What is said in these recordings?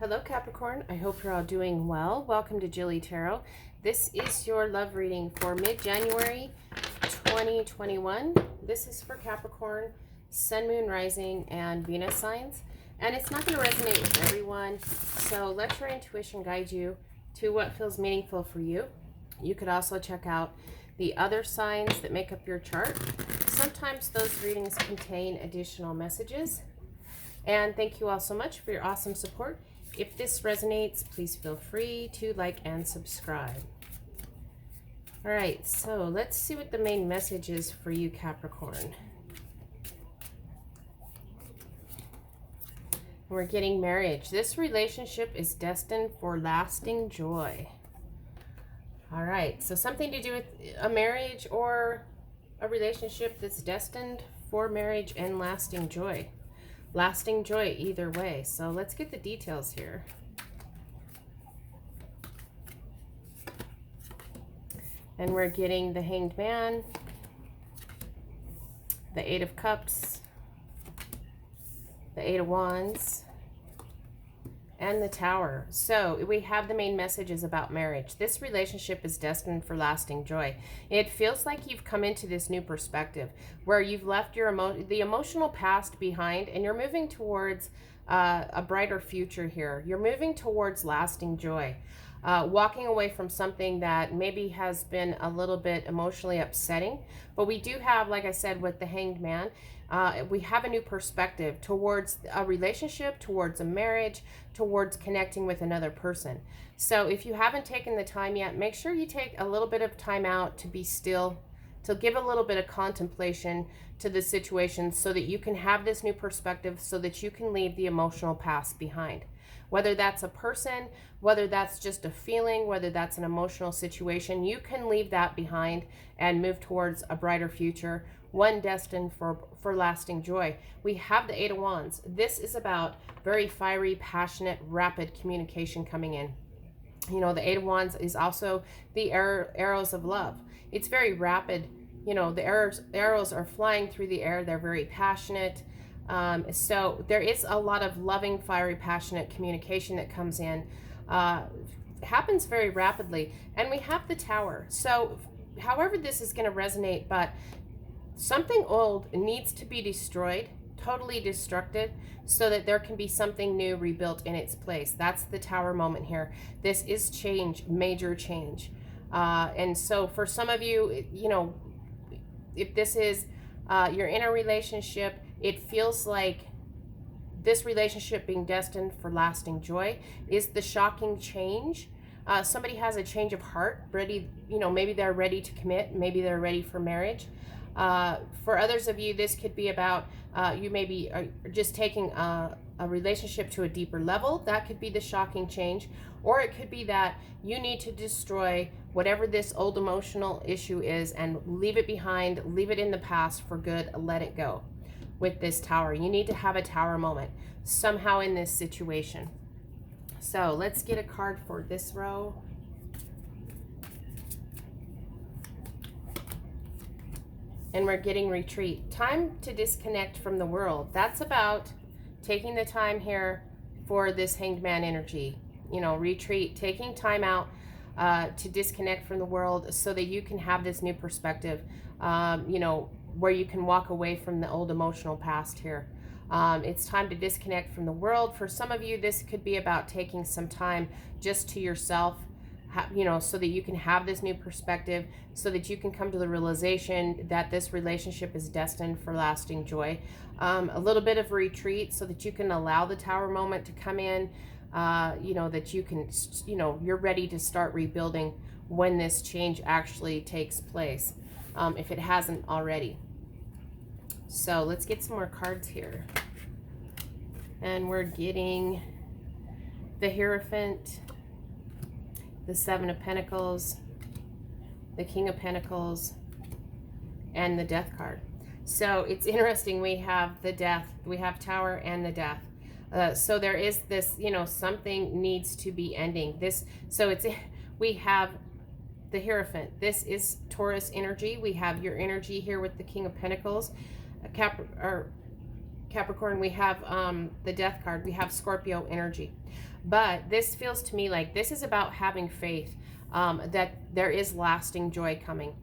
Hello Capricorn, I hope you're all doing well. Welcome to JilleTarot. This is your love reading for mid-January 2021. This is for Capricorn, Sun, Moon, Rising, and Venus signs. And it's not going to resonate with everyone, so let your intuition guide you to what feels meaningful for you. You could also check out the other signs that make up your chart. Sometimes those readings contain additional messages. And thank you all so much for your awesome support. If this resonates, please feel free to like and subscribe. All right, so let's see what the main message is for you, Capricorn. We're getting marriage. This relationship is destined for lasting joy. All right, so something to do with a marriage or a relationship that's destined for marriage and lasting joy. Lasting joy either way. So let's get the details here. And we're getting the Hanged Man, the Eight of Cups, the Eight of Wands, and the Tower. So we have the main messages about marriage. This relationship is destined for lasting joy. It feels like you've come into this new perspective where you've left your the emotional past behind, and you're moving towards a brighter future here. You're moving towards lasting joy. Walking away from something that maybe has been a little bit emotionally upsetting. But we do have, like I said, with the Hanged Man, we have a new perspective towards a relationship, towards a marriage, towards connecting with another person. So if you haven't taken the time yet, make sure you take a little bit of time out to be still, to give a little bit of contemplation to the situation so that you can have this new perspective, so that you can leave the emotional past behind. Whether that's a person, whether that's just a feeling, whether that's an emotional situation, you can leave that behind and move towards a brighter future, one destined for lasting joy. We have the Eight of Wands. This is about very fiery, passionate, rapid communication coming in. You know, the Eight of Wands is also the arrows of love. It's very rapid. You know, the arrows are flying through the air. They're very passionate. So there is a lot of loving, fiery, passionate communication that comes in. Happens very rapidly. And we have the Tower. So however this is going to resonate, but something old needs to be destroyed, totally destructed, so that there can be something new rebuilt in its place. That's the Tower moment here. This is change, major change. And so for some of you, you know, if this is, you're in a relationship, it feels like this relationship being destined for lasting joy is the shocking change. Somebody has a change of heart, ready, you know, maybe they're ready to commit, maybe they're ready for marriage. For others of you, this could be about you maybe are just taking a relationship to a deeper level. That could be the shocking change. Or it could be that you need to destroy whatever this old emotional issue is and leave it behind, leave it in the past for good, let it go. With this Tower, you need to have a Tower moment somehow in this situation. So let's get a card for this row. And we're getting retreat. Time to disconnect from the world. That's about taking the time here for this Hanged Man energy. You know, retreat, taking time out to disconnect from the world so that you can have this new perspective, you know, where you can walk away from the old emotional past here. It's time to disconnect from the world. For some of you, this could be about taking some time just to yourself, you know, so that you can have this new perspective, so that you can come to the realization that this relationship is destined for lasting joy. A little bit of retreat so that you can allow the Tower moment to come in, you know, that you can, you know, you're ready to start rebuilding when this change actually takes place, if it hasn't already. So let's get some more cards here. And we're getting the Hierophant, the Seven of Pentacles, the King of Pentacles, and the Death card. So it's interesting, we have the Death, we have Tower and the Death. So there is this, you know, something needs to be ending. This, so it's, we have the Hierophant. This is Taurus energy. We have your energy here with the King of Pentacles. Capricorn, we have the Death card. We have Scorpio energy. But this feels to me like this is about having faith that there is lasting joy coming.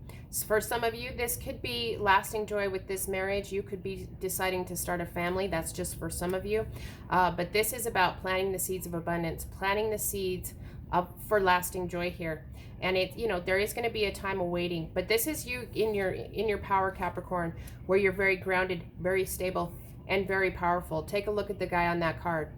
For some of you, this could be lasting joy with this marriage. You could be deciding to start a family. That's just for some of you. But this is about planting the seeds of abundance, planting the seeds for lasting joy here. And it, you know, there is going to be a time of waiting. But this is you in your power, Capricorn, where you're very grounded, very stable, and very powerful. Take a look at the guy on that card.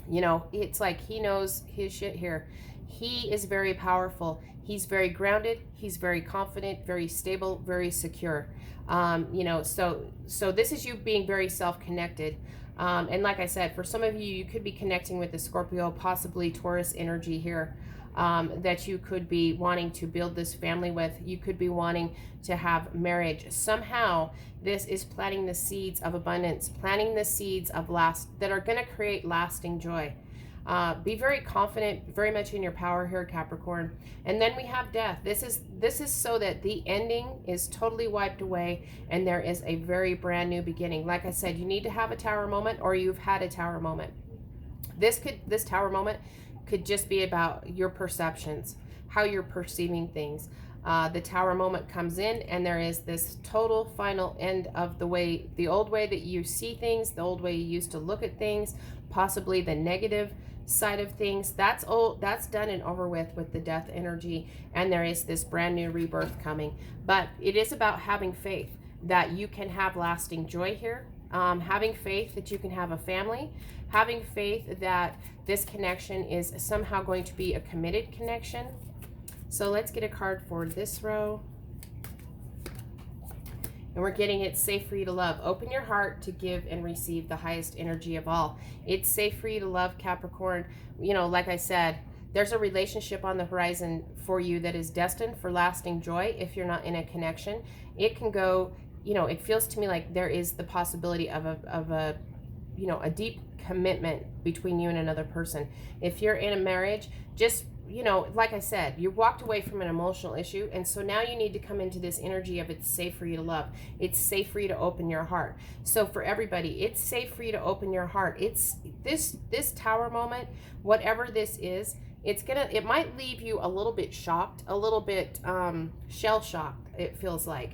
You know, it's like he knows his shit here. He is very powerful. He's very grounded. He's very confident, very stable, very secure. You know, so this is you being very self-connected. And like I said, for some of you, you could be connecting with the Scorpio, possibly Taurus energy here, that you could be wanting to build this family with. You could be wanting to have marriage. Somehow, this is planting the seeds of abundance, planting the seeds of that are going to create lasting joy. Be very confident, very much in your power here, Capricorn. And then we have death. This is so that the ending is totally wiped away and there is a very brand new beginning. Like I said, you need to have a tower moment, or you've had a tower moment. This tower moment could just be about your perceptions, how you're perceiving things. The tower moment comes in and there is this total final end of the old way that you see things, the old way you used to look at things, possibly the negative side of things. That's done and over with the death energy, and there is this brand new rebirth coming. But it is about having faith that you can have lasting joy here, having faith that you can have a family, having faith that this connection is somehow going to be a committed connection. So let's get a card for this row. And we're getting it's safe for you to love. Open your heart to give and receive the highest energy of all. It's safe for you to love, Capricorn. You know, like I said, there's a relationship on the horizon for you that is destined for lasting joy if you're not in a connection. It can go, you know, it feels to me like there is the possibility of a you know, a deep commitment between you and another person. If you're in a marriage, just, you know, like I said, you walked away from an emotional issue, and so now you need to come into this energy of it's safe for you to love. It's safe for you to open your heart. So for everybody, it's safe for you to open your heart. It's this tower moment, whatever this is, it might leave you a little bit shocked, a little bit shell shocked, it feels like,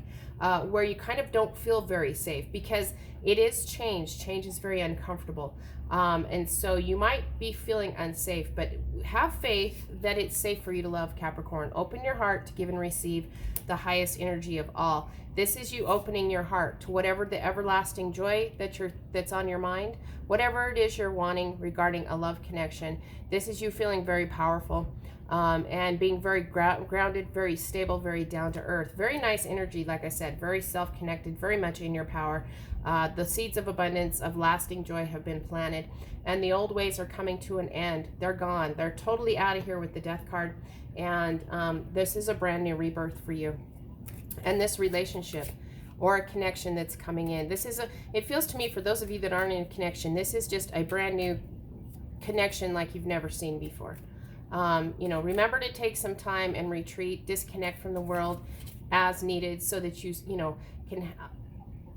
where you kind of don't feel very safe because it is change. Change is very uncomfortable. And so you might be feeling unsafe, but have faith that it's safe for you to love, Capricorn. Open your heart to give and receive the highest energy of all. This is you opening your heart to whatever the everlasting joy that's on your mind, whatever it is you're wanting regarding a love connection. This is you feeling very powerful. And being very grounded, very stable, very down to earth. Very nice energy, like I said, very self-connected, very much in your power. The seeds of abundance, of lasting joy have been planted, and the old ways are coming to an end. They're gone. They're totally out of here with the death card, and this is a brand new rebirth for you. And this relationship or a connection that's coming in. It feels to me, for those of you that aren't in connection, this is just a brand new connection like you've never seen before. You know, remember to take some time and retreat, disconnect from the world as needed so that you know, can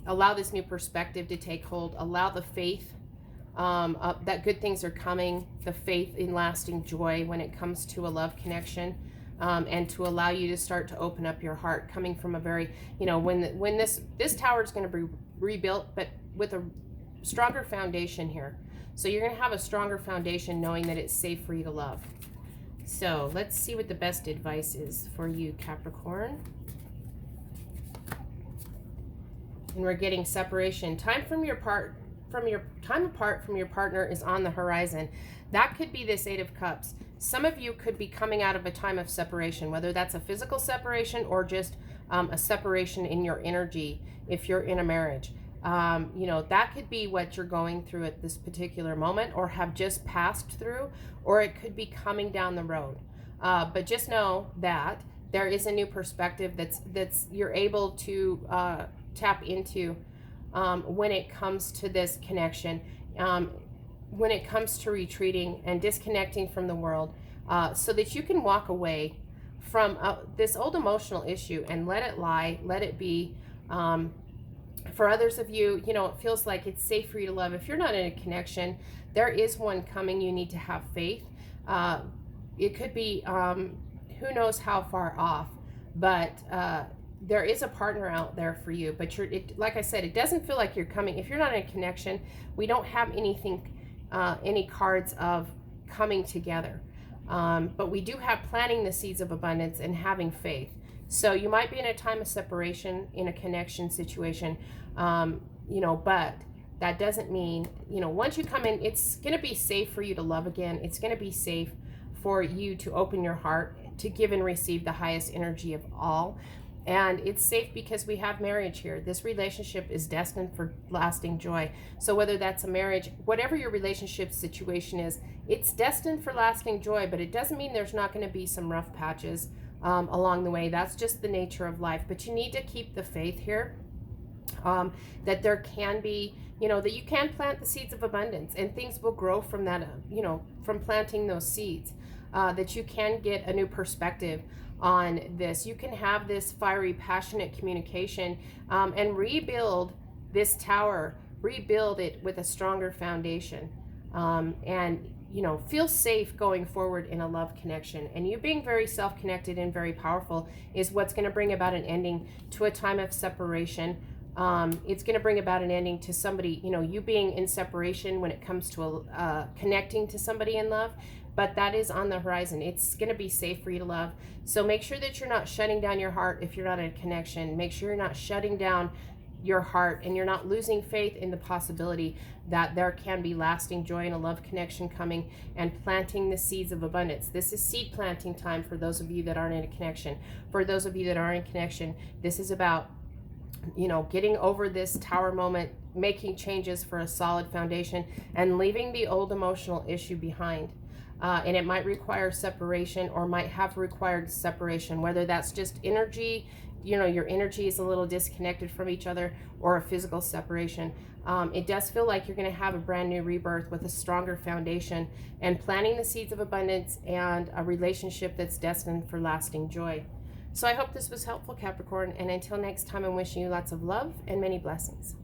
allow this new perspective to take hold, allow the faith that good things are coming, the faith in lasting joy when it comes to a love connection, and to allow you to start to open up your heart, coming from a very, you know, when this tower is going to be rebuilt, but with a stronger foundation here. So you're going to have a stronger foundation knowing that it's safe for you to love. So let's see what the best advice is for you, Capricorn. And we're getting separation. Time apart from your partner is on the horizon. That could be this Eight of Cups. Some of you could be coming out of a time of separation, whether that's a physical separation or just a separation in your energy if you're in a marriage. You know, that could be what you're going through at this particular moment, or have just passed through, or it could be coming down the road. But just know that there is a new perspective that's you're able to tap into when it comes to this connection, when it comes to retreating and disconnecting from the world, so that you can walk away from this old emotional issue and let it lie, let it be. For others of you, you know, it feels like it's safe for you to love. If you're not in a connection, there is one coming. You need to have faith. It could be who knows how far off, but there is a partner out there for you. But like I said, it doesn't feel like you're coming. If you're not in a connection, we don't have anything, any cards of coming together. But we do have planting the seeds of abundance and having faith. So you might be in a time of separation in a connection situation, you know, but that doesn't mean, you know, once you come in, it's going to be safe for you to love again. It's going to be safe for you to open your heart, to give and receive the highest energy of all. And it's safe because we have marriage here. This relationship is destined for lasting joy. So whether that's a marriage, whatever your relationship situation is, it's destined for lasting joy, but it doesn't mean there's not going to be some rough patches along the way. That's just the nature of life. But you need to keep the faith here, that there can be, you know, that you can plant the seeds of abundance and things will grow from that, you know, from planting those seeds, that you can get a new perspective on this. You can have this fiery, passionate communication and rebuild this tower, rebuild it with a stronger foundation, and you know, feel safe going forward in a love connection. And you being very self-connected and very powerful is what's going to bring about an ending to a time of separation. It's going to bring about an ending to somebody, you know, you being in separation when it comes to connecting to somebody in love. But that is on the horizon. It's going to be safe for you to love. So make sure that you're not shutting down your heart if you're not in a connection. Make sure you're not shutting down your heart and you're not losing faith in the possibility that there can be lasting joy and a love connection coming, and planting the seeds of abundance. This is seed planting time for those of you that aren't in a connection. For those of you that are in connection, this is about, you know, getting over this tower moment, making changes for a solid foundation, and leaving the old emotional issue behind. And it might require separation, or might have required separation, whether that's just energy, you know, your energy is a little disconnected from each other, or a physical separation. It does feel like you're going to have a brand new rebirth with a stronger foundation and planting the seeds of abundance and a relationship that's destined for lasting joy. So I hope this was helpful, Capricorn. And until next time, I'm wishing you lots of love and many blessings.